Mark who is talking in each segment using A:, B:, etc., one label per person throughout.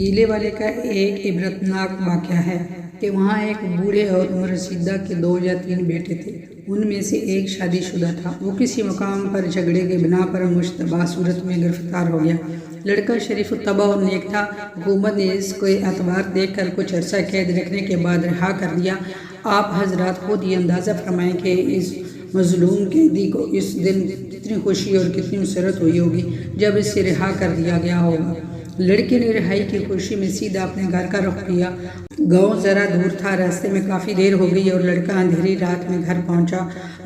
A: گیلے والے کا ایک عبرتناک واقعہ ہے کہ وہاں ایک بوڑھے اور عمر رسیدہ کے 2 یا 3 بیٹے تھے۔ ان میں سے ایک شادی شدہ تھا۔ وہ کسی مقام پر جھگڑے کے بنا پر مشتبہ صورت میں گرفتار ہو گیا۔ لڑکا شریف الطبع اور نیک تھا۔ حکومت نے اس کو اعتبار دیکھ کر کچھ عرصہ قید رکھنے کے بعد رہا کر دیا۔ آپ حضرات خود یہ اندازہ فرمائیں کہ اس مظلوم قیدی کو اس دن کتنی خوشی اور کتنی مسرت ہوئی ہوگی جب اسے رہا کر دیا گیا ہوگا۔ لڑکے نے رہائی کی خوشی میں سیدھا اپنے گھر کا رخ کیا۔ گاؤں ذرا دور تھا، راستے میں کافی دیر ہو گئی اور لڑکا اندھیری رات میں گھر پہنچا۔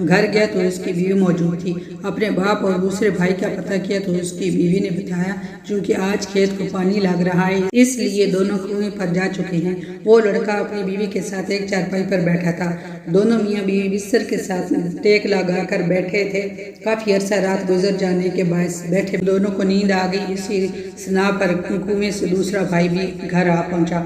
A: گھر گیا تو اس کی بیوی موجود تھی۔ اپنے باپ اور دوسرے بھائی کا پتہ کیا تو اس کی بیوی نے بتایا چونکہ آج کھیت کو پانی لگ رہا ہے اس لیے دونوں کنویں پر جا چکے ہیں۔ وہ لڑکا اپنی بیوی کے ساتھ ایک چارپائی پر بیٹھا تھا۔ دونوں میاں بیوی بستر کے ساتھ ٹیک لگا کر بیٹھے تھے۔ کافی عرصہ رات گزر جانے کے باعث بیٹھے دونوں کو نیند آ گئی۔ اسی سنا پر کنویں سے دوسرا بھائی بھی گھر آ پہنچا۔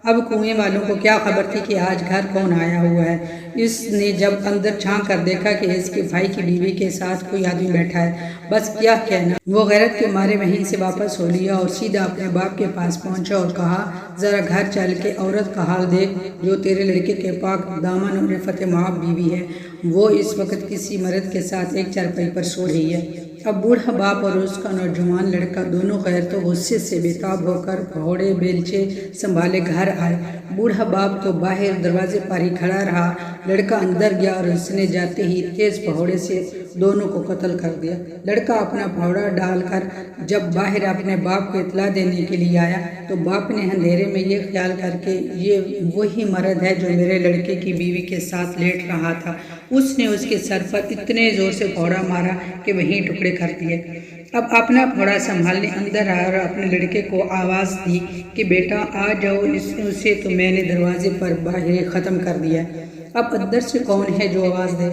A: اب کنویں والوں کو کیا خبر تھی کہ آج گھر کون آیا ہوا ہے۔ اس نے جب اندر جھانک کر دیکھا کہ اس کے بھائی کی بیوی کے ساتھ کوئی آدمی بیٹھا ہے، بس کیا کہنا، وہ غیرت کے مارے وہیں سے واپس ہو لیا اور سیدھا اپنے باپ کے پاس پہنچا اور کہا، ذرا گھر چل کے عورت کا حال دیکھ جو تیرے لڑکے کے پاک دامن اور عفت معاف بیوی ہے، وہ اس وقت کسی مرد کے ساتھ ایک چارپائی پر سو رہی ہے۔ اب بوڑھا باپ اور اس کا نوجوان لڑکا دونوں غیرت و غصے سے بےتاب ہو کر پھاوڑے بیلچے سنبھالے گھر آئے۔ بوڑھا باپ تو باہر دروازے پر ہی کھڑا رہا۔ لڑکا اندر گیا اور اس نے جاتے ہی تیز پھاوڑے سے دونوں کو قتل کر دیا۔ لڑکا اپنا پھاوڑا ڈال کر جب باہر اپنے باپ کو اطلاع دینے کے لیے آیا تو باپ نے اندھیرے میں یہ خیال کر کے یہ وہی مرد ہے جو میرے لڑکے کی بیوی کے ساتھ لیٹ رہا تھا، اس نے اس کے سر پر اتنے زور سے پھاوڑا مارا کہ وہیں ٹکڑے کر دیے۔ اب اپنا پھاوڑا سنبھالنے اندر آیا اور اپنے لڑکے کو آواز دی کہ بیٹا آ جاؤ، اسے تو میں نے دروازے پر باہر ختم کر دیا ہے، اب اندر سے کون ہے جو آواز دے۔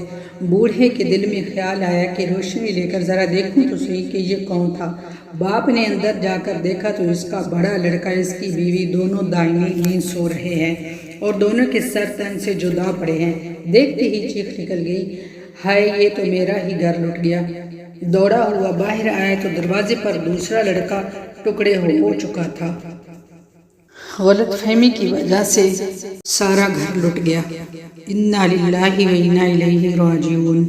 A: بوڑھے کے دل میں خیال آیا کہ روشنی لے کر ذرا دیکھوں تو صحیح کہ یہ کون تھا۔ باپ نے اندر جا کر دیکھا تو اس کا بڑا لڑکا اس کی بیوی دونوں دائیں نیند سو رہے ہیں اور دونوں کے سر تن سے جدا پڑے ہیں۔ دیکھتے ہی چیخ نکل گئی، ہائے یہ تو میرا ہی گھر لٹ گیا۔ دوڑا ہوا باہر آیا تو دروازے پر دوسرا لڑکا ٹکڑے ہو چکا تھا۔ غلط فہمی کی وجہ سے سارا گھر لٹ گیا۔ انا للہ و انا الیہ راجعون۔